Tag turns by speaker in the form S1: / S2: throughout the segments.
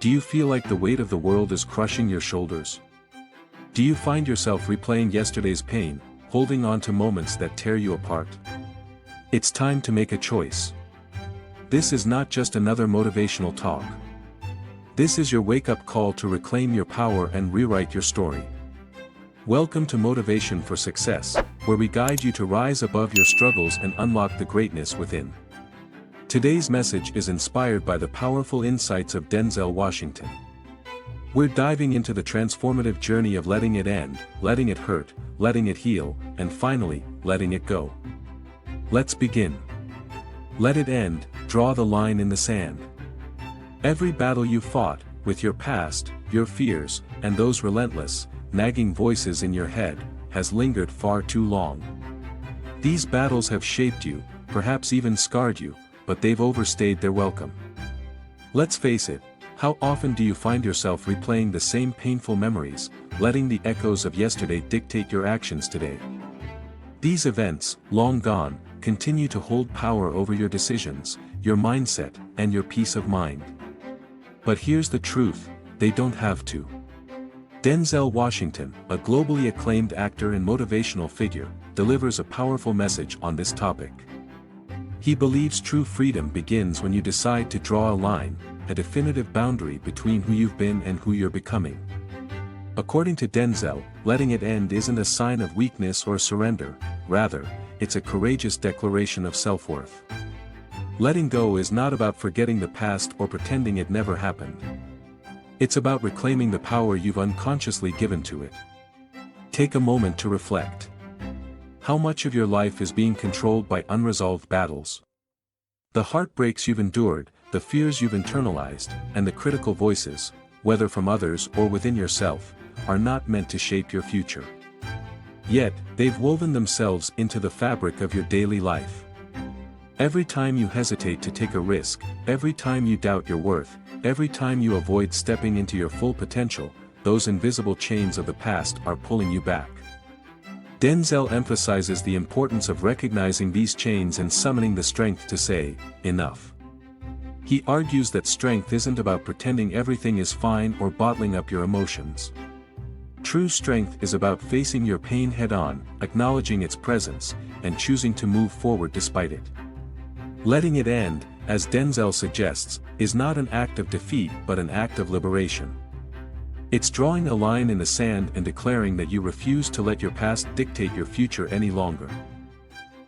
S1: Do you feel like the weight of the world is crushing your shoulders? Do you find yourself replaying yesterday's pain, holding on to moments that tear you apart? It's time to make a choice. This is not just another motivational talk. This is your wake-up call to reclaim your power and rewrite your story. Welcome to Motivation for Success, where we guide you to rise above your struggles and unlock the greatness within. Today's message is inspired by the powerful insights of Denzel Washington. We're diving into the transformative journey of letting it end, letting it hurt, letting it heal, and finally, letting it go. Let's begin. Let it end, draw the line in the sand. Every battle you fought, with your past, your fears, and those relentless, nagging voices in your head, has lingered far too long. These battles have shaped you, perhaps even scarred you, but they've overstayed their welcome. Let's face it, how often do you find yourself replaying the same painful memories, letting the echoes of yesterday dictate your actions today? These events, long gone, continue to hold power over your decisions, your mindset, and your peace of mind. But here's the truth, they don't have to. Denzel Washington, a globally acclaimed actor and motivational figure, delivers a powerful message on this topic. He believes true freedom begins when you decide to draw a line, a definitive boundary between who you've been and who you're becoming. According to Denzel, letting it end isn't a sign of weakness or surrender, rather, it's a courageous declaration of self-worth. Letting go is not about forgetting the past or pretending it never happened. It's about reclaiming the power you've unconsciously given to it. Take a moment to reflect. How much of your life is being controlled by unresolved battles? The heartbreaks you've endured, the fears you've internalized, and the critical voices, whether from others or within yourself, are not meant to shape your future. Yet, they've woven themselves into the fabric of your daily life. Every time you hesitate to take a risk, every time you doubt your worth, every time you avoid stepping into your full potential, those invisible chains of the past are pulling you back. Denzel emphasizes the importance of recognizing these chains and summoning the strength to say, enough. He argues that strength isn't about pretending everything is fine or bottling up your emotions. True strength is about facing your pain head-on, acknowledging its presence, and choosing to move forward despite it. Letting it end, as Denzel suggests, is not an act of defeat but an act of liberation. It's drawing a line in the sand and declaring that you refuse to let your past dictate your future any longer.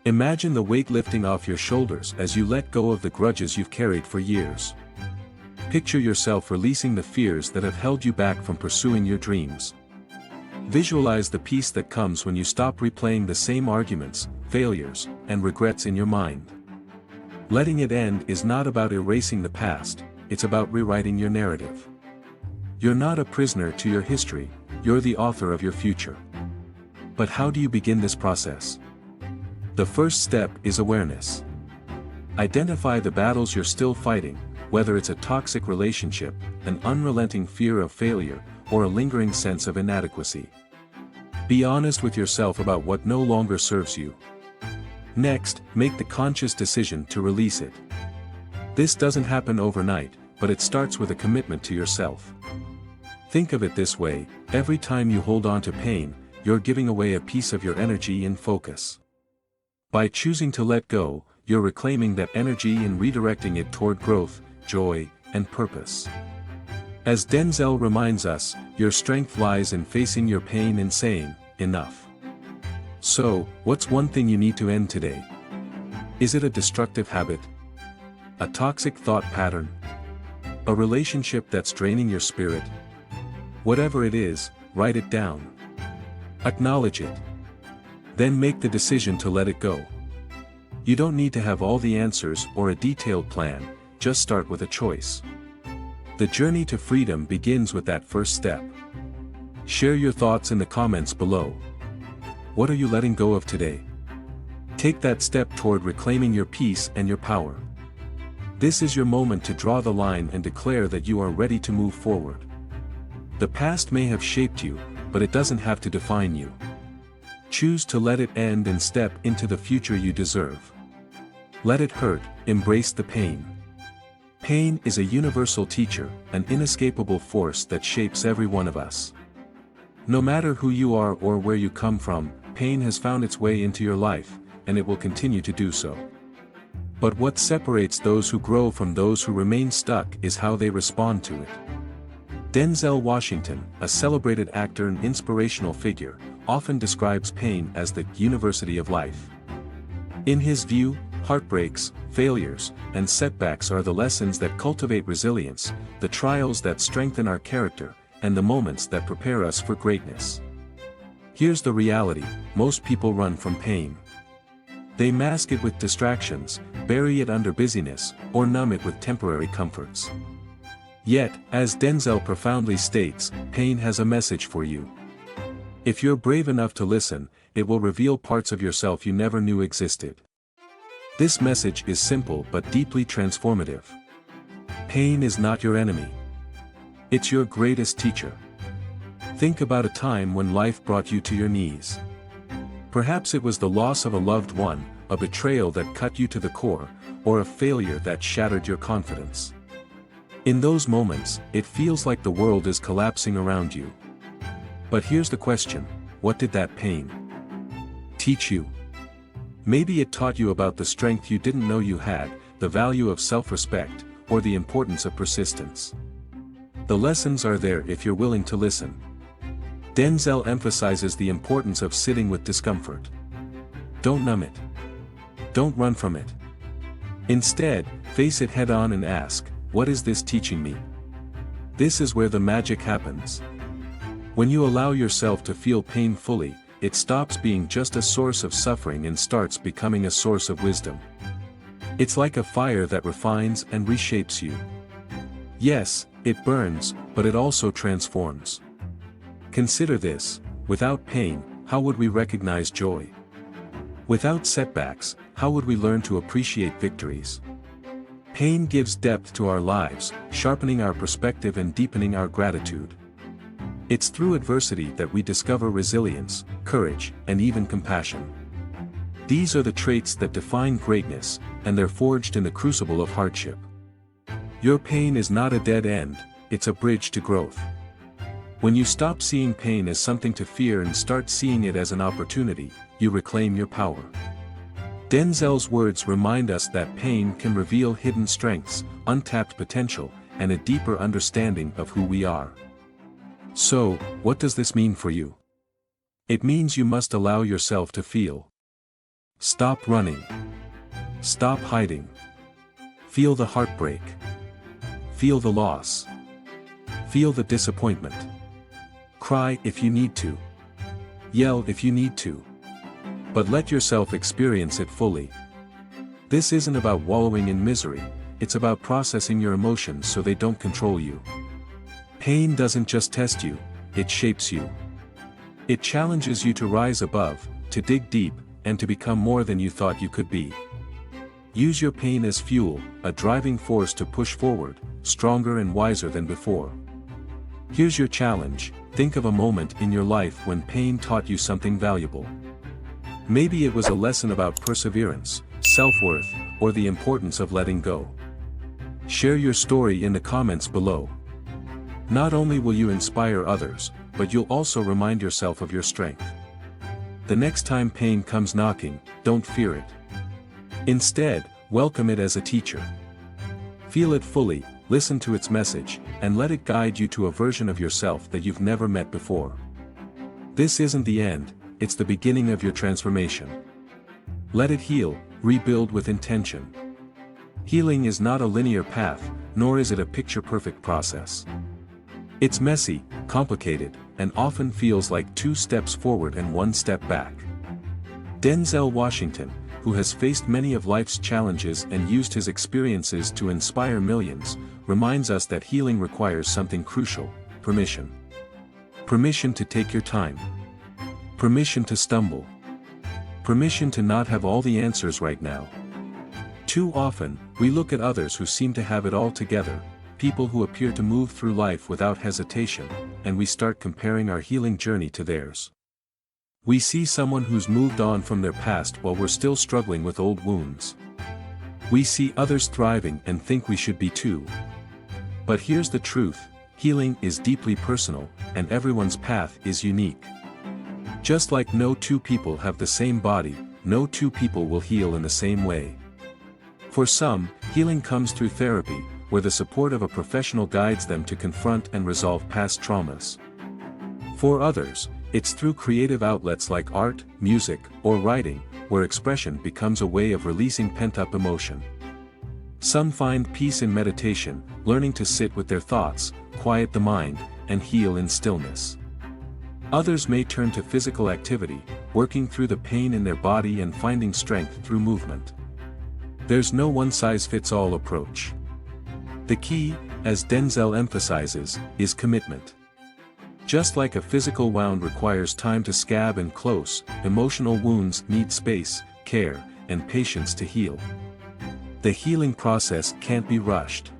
S1: Imagine the weight lifting off your shoulders as you let go of the grudges you've carried for years. Picture yourself releasing the fears that have held you back from pursuing your dreams. Visualize the peace that comes when you stop replaying the same arguments, failures, and regrets in your mind. Letting it end is not about erasing the past, it's about rewriting your narrative. You're not a prisoner to your history, you're the author of your future. But how do you begin this process? The first step is awareness. Identify the battles you're still fighting, whether it's a toxic relationship, an unrelenting fear of failure, or a lingering sense of inadequacy. Be honest with yourself about what no longer serves you. Next, make the conscious decision to release it. This doesn't happen overnight, but it starts with a commitment to yourself. Think of it this way, every time you hold on to pain, you're giving away a piece of your energy and focus. By choosing to let go, you're reclaiming that energy and redirecting it toward growth, joy, and purpose. As Denzel reminds us, your strength lies in facing your pain and saying, enough. So, what's one thing you need to end today? Is it a destructive habit? A toxic thought pattern? A relationship that's draining your spirit? Whatever it is, write it down. Acknowledge it. Then make the decision to let it go. You don't need to have all the answers or a detailed plan, just start with a choice. The journey to freedom begins with that first step. Share your thoughts in the comments below. What are you letting go of today? Take that step toward reclaiming your peace and your power. This is your moment to draw the line and declare that you are ready to move forward. The past may have shaped you, but it doesn't have to define you. Choose to let it end and step into the future you deserve. Let it hurt, embrace the pain. Pain is a universal teacher, an inescapable force that shapes every one of us. No matter who you are or where you come from, pain has found its way into your life, and it will continue to do so. But what separates those who grow from those who remain stuck is how they respond to it. Denzel Washington, a celebrated actor and inspirational figure, often describes pain as the university of life. In his view, heartbreaks, failures, and setbacks are the lessons that cultivate resilience, the trials that strengthen our character, and the moments that prepare us for greatness. Here's the reality: most people run from pain. They mask it with distractions, bury it under busyness, or numb it with temporary comforts. Yet, as Denzel profoundly states, pain has a message for you. If you're brave enough to listen, it will reveal parts of yourself you never knew existed. This message is simple but deeply transformative. Pain is not your enemy. It's your greatest teacher. Think about a time when life brought you to your knees. Perhaps it was the loss of a loved one, a betrayal that cut you to the core, or a failure that shattered your confidence. In those moments, it feels like the world is collapsing around you. But here's the question: what did that pain teach you? Maybe it taught you about the strength you didn't know you had, the value of self-respect, or the importance of persistence. The lessons are there if you're willing to listen. Denzel emphasizes the importance of sitting with discomfort. Don't numb it. Don't run from it. Instead, face it head-on and ask, what is this teaching me? This is where the magic happens. When you allow yourself to feel pain fully, it stops being just a source of suffering and starts becoming a source of wisdom. It's like a fire that refines and reshapes you. Yes, it burns, but it also transforms. Consider this: without pain, how would we recognize joy? Without setbacks, how would we learn to appreciate victories? Pain gives depth to our lives, sharpening our perspective and deepening our gratitude. It's through adversity that we discover resilience, courage, and even compassion. These are the traits that define greatness, and they're forged in the crucible of hardship. Your pain is not a dead end, it's a bridge to growth. When you stop seeing pain as something to fear and start seeing it as an opportunity, you reclaim your power. Denzel's words remind us that pain can reveal hidden strengths, untapped potential, and a deeper understanding of who we are. So, what does this mean for you? It means you must allow yourself to feel. Stop running. Stop hiding. Feel the heartbreak. Feel the loss. Feel the disappointment. Cry if you need to. Yell if you need to. But let yourself experience it fully. This isn't about wallowing in misery, it's about processing your emotions so they don't control you. Pain doesn't just test you, it shapes you. It challenges you to rise above, to dig deep, and to become more than you thought you could be. Use your pain as fuel, a driving force to push forward, stronger and wiser than before. Here's your challenge: think of a moment in your life when pain taught you something valuable. Maybe it was a lesson about perseverance, self-worth, or the importance of letting go. Share your story in the comments below. Not only will you inspire others, but you'll also remind yourself of your strength. The next time pain comes knocking, don't fear it. Instead, welcome it as a teacher. Feel it fully, listen to its message, and let it guide you to a version of yourself that you've never met before. This isn't the end, it's the beginning of your transformation. Let it heal, rebuild with intention. Healing is not a linear path, nor is it a picture-perfect process. It's messy, complicated, and often feels like 2 steps forward and 1 step back. Denzel Washington, who has faced many of life's challenges and used his experiences to inspire millions, reminds us that healing requires something crucial: permission. Permission to take your time. Permission to stumble. Permission to not have all the answers right now. Too often, we look at others who seem to have it all together, people who appear to move through life without hesitation, and we start comparing our healing journey to theirs. We see someone who's moved on from their past while we're still struggling with old wounds. We see others thriving and think we should be too. But here's the truth, healing is deeply personal, and everyone's path is unique. Just like no two people have the same body, no two people will heal in the same way. For some, healing comes through therapy, where the support of a professional guides them to confront and resolve past traumas. For others, it's through creative outlets like art, music, or writing, where expression becomes a way of releasing pent-up emotion. Some find peace in meditation, learning to sit with their thoughts, quiet the mind, and heal in stillness. Others may turn to physical activity, working through the pain in their body and finding strength through movement. There's no one-size-fits-all approach. The key, as Denzel emphasizes, is commitment. Just like a physical wound requires time to scab and close, emotional wounds need space, care, and patience to heal. The healing process can't be rushed.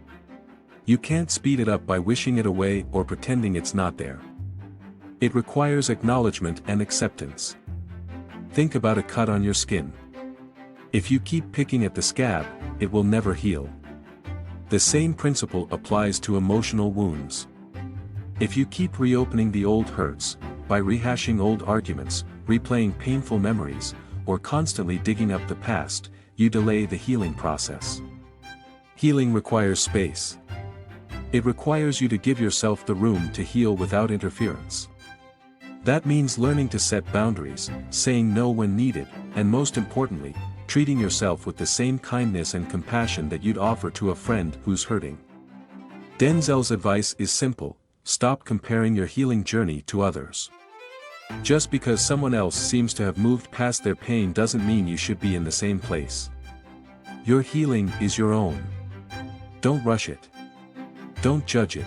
S1: You can't speed it up by wishing it away or pretending it's not there. It requires acknowledgement and acceptance. Think about a cut on your skin. If you keep picking at the scab, it will never heal. The same principle applies to emotional wounds. If you keep reopening the old hurts, by rehashing old arguments, replaying painful memories, or constantly digging up the past, you delay the healing process. Healing requires space. It requires you to give yourself the room to heal without interference. That means learning to set boundaries, saying no when needed, and most importantly, treating yourself with the same kindness and compassion that you'd offer to a friend who's hurting. Denzel's advice is simple: stop comparing your healing journey to others. Just because someone else seems to have moved past their pain doesn't mean you should be in the same place. Your healing is your own. Don't rush it. Don't judge it.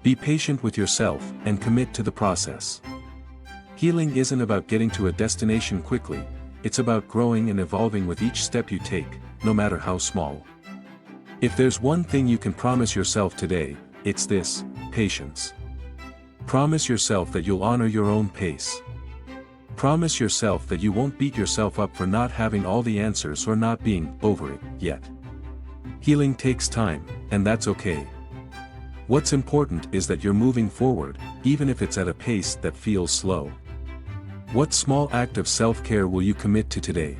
S1: Be patient with yourself and commit to the process. Healing isn't about getting to a destination quickly, it's about growing and evolving with each step you take, no matter how small. If there's one thing you can promise yourself today, it's this: patience. Promise yourself that you'll honor your own pace. Promise yourself that you won't beat yourself up for not having all the answers or not being over it yet. Healing takes time, and that's okay. What's important is that you're moving forward, even if it's at a pace that feels slow. What small act of self-care will you commit to today?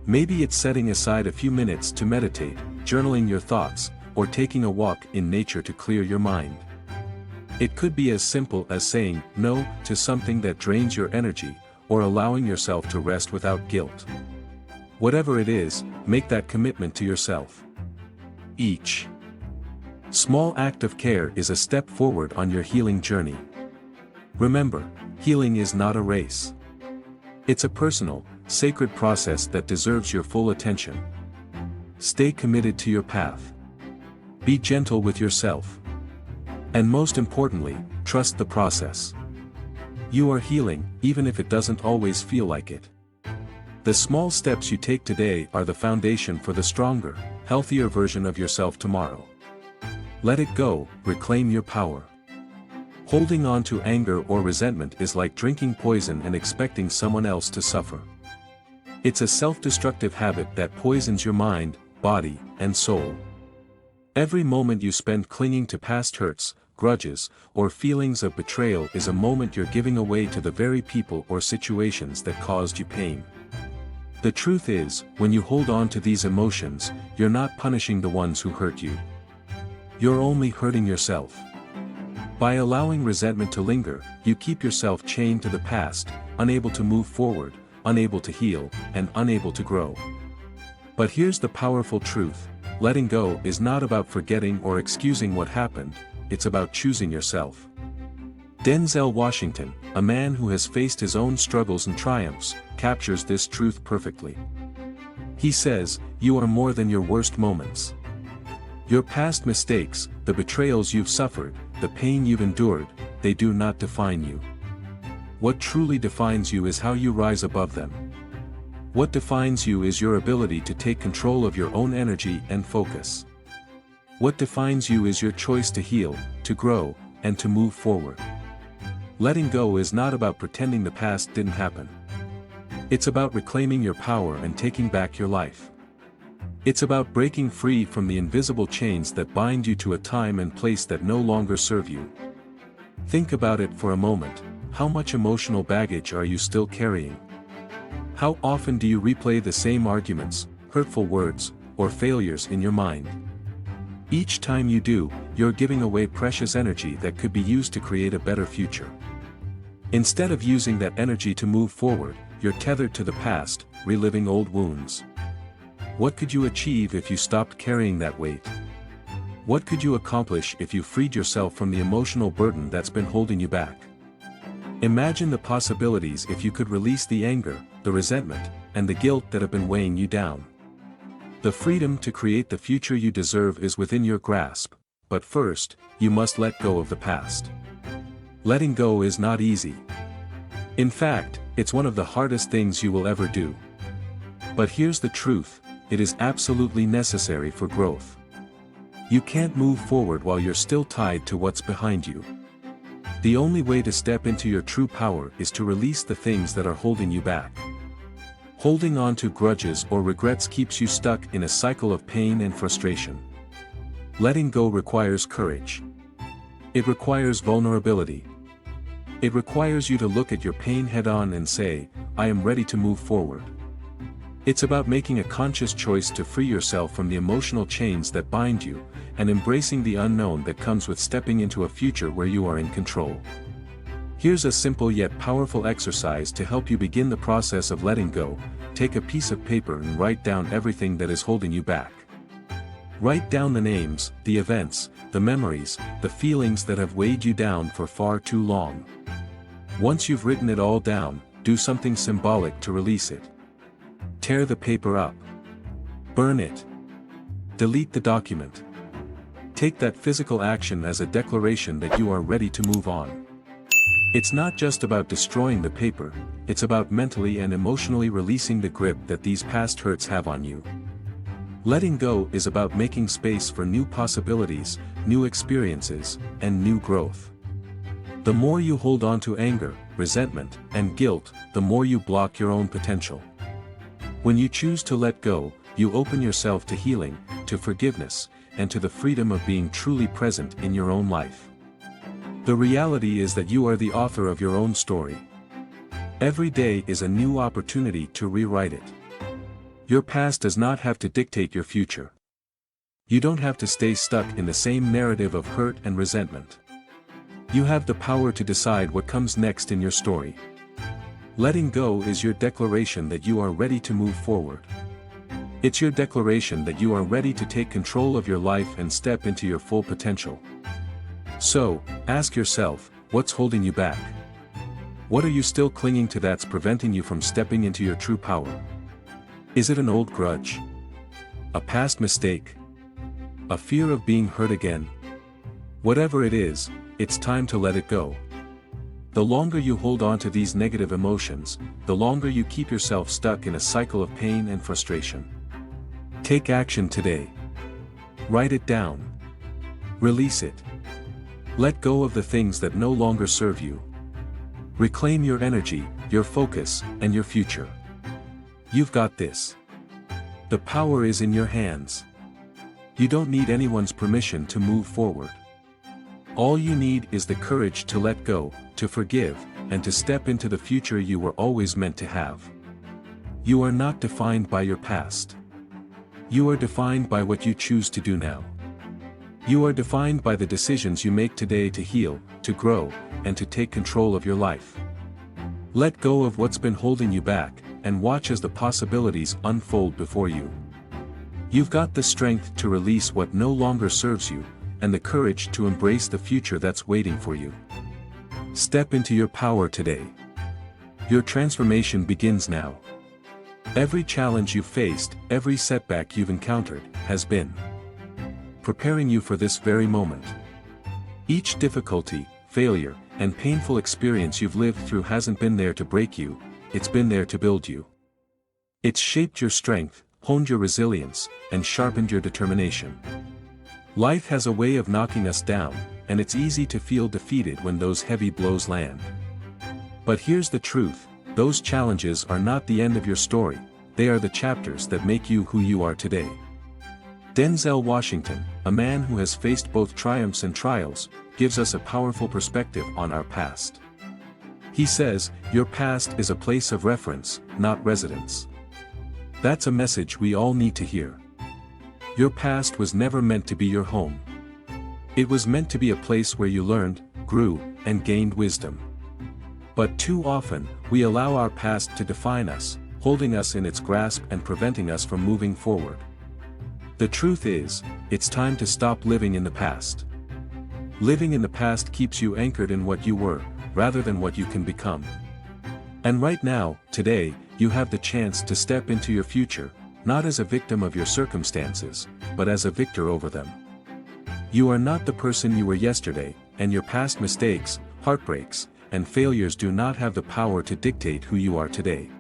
S1: Maybe it's setting aside a few minutes to meditate, journaling your thoughts, or taking a walk in nature to clear your mind. It could be as simple as saying no to something that drains your energy, or allowing yourself to rest without guilt. Whatever it is, make that commitment to yourself. Each small act of care is a step forward on your healing journey. Remember, healing is not a race. It's a personal, sacred process that deserves your full attention. Stay committed to your path. Be gentle with yourself. And most importantly, trust the process. You are healing, even if it doesn't always feel like it. The small steps you take today are the foundation for the stronger, healthier version of yourself tomorrow. Let it go, reclaim your power. Holding on to anger or resentment is like drinking poison and expecting someone else to suffer. It's a self-destructive habit that poisons your mind, body, and soul. Every moment you spend clinging to past hurts, grudges, or feelings of betrayal is a moment you're giving away to the very people or situations that caused you pain. The truth is, when you hold on to these emotions, you're not punishing the ones who hurt you. You're only hurting yourself. By allowing resentment to linger, you keep yourself chained to the past, unable to move forward, unable to heal, and unable to grow. But here's the powerful truth: letting go is not about forgetting or excusing what happened, it's about choosing yourself. Denzel Washington, a man who has faced his own struggles and triumphs, captures this truth perfectly. He says, "You are more than your worst moments. Your past mistakes, the betrayals you've suffered, the pain you've endured, they do not define you. What truly defines you is how you rise above them. What defines you is your ability to take control of your own energy and focus. What defines you is your choice to heal, to grow, and to move forward." Letting go is not about pretending the past didn't happen. It's about reclaiming your power and taking back your life. It's about breaking free from the invisible chains that bind you to a time and place that no longer serve you. Think about it for a moment. How much emotional baggage are you still carrying? How often do you replay the same arguments, hurtful words, or failures in your mind? Each time you do, you're giving away precious energy that could be used to create a better future. Instead of using that energy to move forward, you're tethered to the past, reliving old wounds. What could you achieve if you stopped carrying that weight? What could you accomplish if you freed yourself from the emotional burden that's been holding you back? Imagine the possibilities if you could release the anger, the resentment, and the guilt that have been weighing you down. The freedom to create the future you deserve is within your grasp, but first, you must let go of the past. Letting go is not easy. In fact, it's one of the hardest things you will ever do. But here's the truth, it is absolutely necessary for growth. You can't move forward while you're still tied to what's behind you. The only way to step into your true power is to release the things that are holding you back. Holding on to grudges or regrets keeps you stuck in a cycle of pain and frustration. Letting go requires courage. It requires vulnerability. It requires you to look at your pain head-on and say, I am ready to move forward. It's about making a conscious choice to free yourself from the emotional chains that bind you, and embracing the unknown that comes with stepping into a future where you are in control. Here's a simple yet powerful exercise to help you begin the process of letting go. Take a piece of paper and write down everything that is holding you back. Write down the names, the events, the memories, the feelings that have weighed you down for far too long. Once you've written it all down, do something symbolic to release it. Tear the paper up. Burn it. Delete the document. Take that physical action as a declaration that you are ready to move on. It's not just about destroying the paper, it's about mentally and emotionally releasing the grip that these past hurts have on you. Letting go is about making space for new possibilities, new experiences, and new growth. The more you hold on to anger, resentment, and guilt, the more you block your own potential. When you choose to let go, you open yourself to healing, to forgiveness, and to the freedom of being truly present in your own life. The reality is that you are the author of your own story. Every day is a new opportunity to rewrite it. Your past does not have to dictate your future. You don't have to stay stuck in the same narrative of hurt and resentment. You have the power to decide what comes next in your story. Letting go is your declaration that you are ready to move forward. It's your declaration that you are ready to take control of your life and step into your full potential. So, ask yourself, what's holding you back? What are you still clinging to that's preventing you from stepping into your true power? Is it an old grudge? A past mistake? A fear of being hurt again? Whatever it is, it's time to let it go. The longer you hold on to these negative emotions, the longer you keep yourself stuck in a cycle of pain and frustration. Take action today. Write it down. Release it. Let go of the things that no longer serve you. Reclaim your energy, your focus, and your future. You've got this. The power is in your hands. You don't need anyone's permission to move forward. All you need is the courage to let go, to forgive, and to step into the future you were always meant to have. You are not defined by your past. You are defined by what you choose to do now. You are defined by the decisions you make today to heal, to grow, and to take control of your life. Let go of what's been holding you back, and watch as the possibilities unfold before you. You've got the strength to release what no longer serves you, and the courage to embrace the future that's waiting for you. Step into your power today. Your transformation begins now. Every challenge you've faced, every setback you've encountered, has been preparing you for this very moment. Each difficulty, failure, and painful experience you've lived through hasn't been there to break you, it's been there to build you. It's shaped your strength, honed your resilience, and sharpened your determination. Life has a way of knocking us down, and it's easy to feel defeated when those heavy blows land. But here's the truth, those challenges are not the end of your story, they are the chapters that make you who you are today. Denzel Washington, a man who has faced both triumphs and trials, gives us a powerful perspective on our past. He says, "Your past is a place of reference, not residence." That's a message we all need to hear. Your past was never meant to be your home. It was meant to be a place where you learned, grew, and gained wisdom. But too often, we allow our past to define us, holding us in its grasp and preventing us from moving forward. The truth is, it's time to stop living in the past. Living in the past keeps you anchored in what you were, rather than what you can become. And right now, today, you have the chance to step into your future, not as a victim of your circumstances, but as a victor over them. You are not the person you were yesterday, and your past mistakes, heartbreaks, and failures do not have the power to dictate who you are today.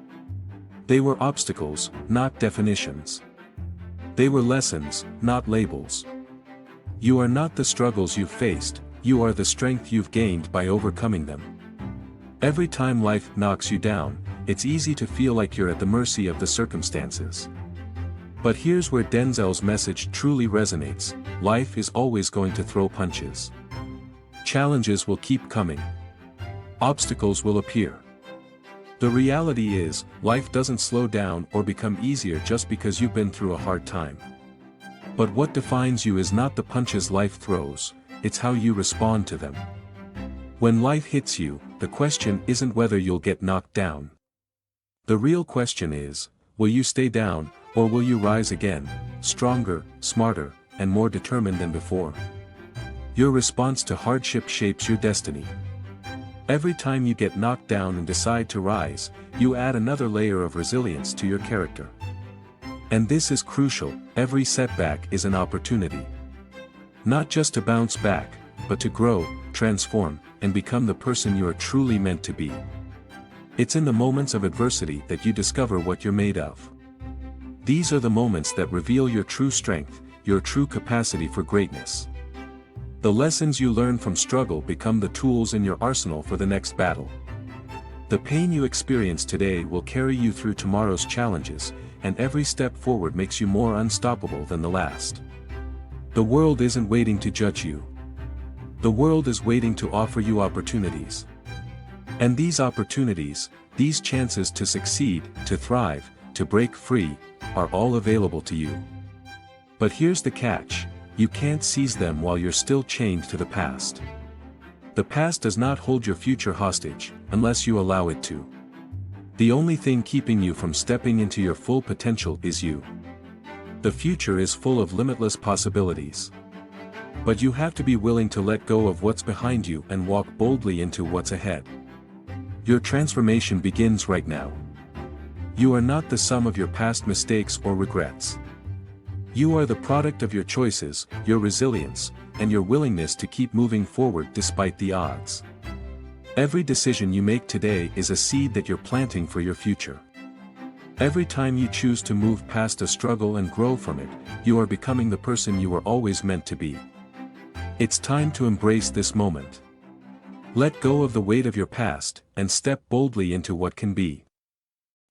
S1: They were obstacles, not definitions. They were lessons, not labels. You are not the struggles you've faced, you are the strength you've gained by overcoming them. Every time life knocks you down, it's easy to feel like you're at the mercy of the circumstances. But here's where Denzel's message truly resonates: life is always going to throw punches. Challenges will keep coming. Obstacles will appear. The reality is, life doesn't slow down or become easier just because you've been through a hard time. But what defines you is not the punches life throws, it's how you respond to them. When life hits you, the question isn't whether you'll get knocked down. The real question is, will you stay down, or will you rise again, stronger, smarter, and more determined than before? Your response to hardship shapes your destiny. Every time you get knocked down and decide to rise, you add another layer of resilience to your character. And this is crucial: every setback is an opportunity. Not just to bounce back, but to grow, transform, and become the person you are truly meant to be. It's in the moments of adversity that you discover what you're made of. These are the moments that reveal your true strength, your true capacity for greatness. The lessons you learn from struggle become the tools in your arsenal for the next battle. The pain you experience today will carry you through tomorrow's challenges, and every step forward makes you more unstoppable than the last. The world isn't waiting to judge you. The world is waiting to offer you opportunities. And these opportunities, these chances to succeed, to thrive, to break free, are all available to you. But here's the catch: you can't seize them while you're still chained to the past. The past does not hold your future hostage, unless you allow it to. The only thing keeping you from stepping into your full potential is you. The future is full of limitless possibilities. But you have to be willing to let go of what's behind you and walk boldly into what's ahead. Your transformation begins right now. You are not the sum of your past mistakes or regrets. You are the product of your choices, your resilience, and your willingness to keep moving forward despite the odds. Every decision you make today is a seed that you're planting for your future. Every time you choose to move past a struggle and grow from it, you are becoming the person you were always meant to be. It's time to embrace this moment. Let go of the weight of your past, and step boldly into what can be.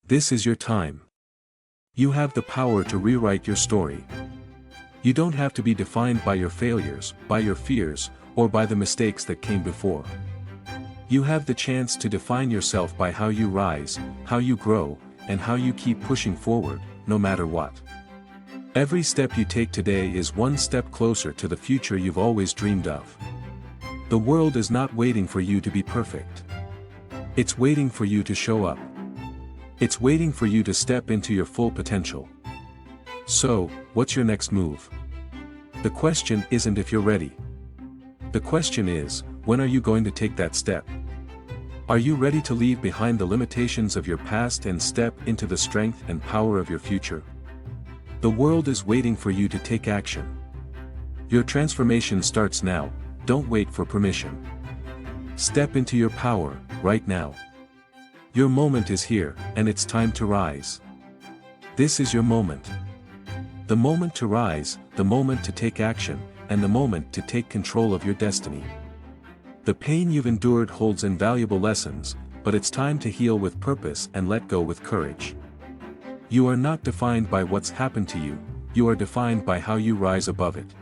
S1: This is your time. You have the power to rewrite your story. You don't have to be defined by your failures, by your fears, or by the mistakes that came before. You have the chance to define yourself by how you rise, how you grow, and how you keep pushing forward, no matter what. Every step you take today is one step closer to the future you've always dreamed of. The world is not waiting for you to be perfect. It's waiting for you to show up. It's waiting for you to step into your full potential. So, what's your next move? The question isn't if you're ready. The question is, when are you going to take that step? Are you ready to leave behind the limitations of your past and step into the strength and power of your future? The world is waiting for you to take action. Your transformation starts now, don't wait for permission. Step into your power, right now. Your moment is here, and it's time to rise. This is your moment. The moment to rise, the moment to take action, and the moment to take control of your destiny. The pain you've endured holds invaluable lessons, but it's time to heal with purpose and let go with courage. You are not defined by what's happened to you, you are defined by how you rise above it.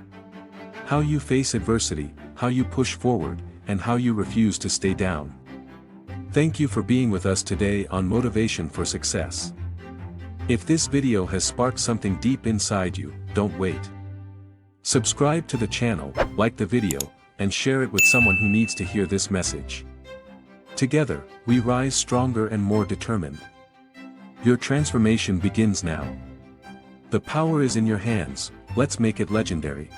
S1: How you face adversity, how you push forward, and how you refuse to stay down. Thank you for being with us today on Motivation for Success. If this video has sparked something deep inside you, don't wait. Subscribe to the channel, like the video, and share it with someone who needs to hear this message. Together, we rise stronger and more determined. Your transformation begins now. The power is in your hands, let's make it legendary.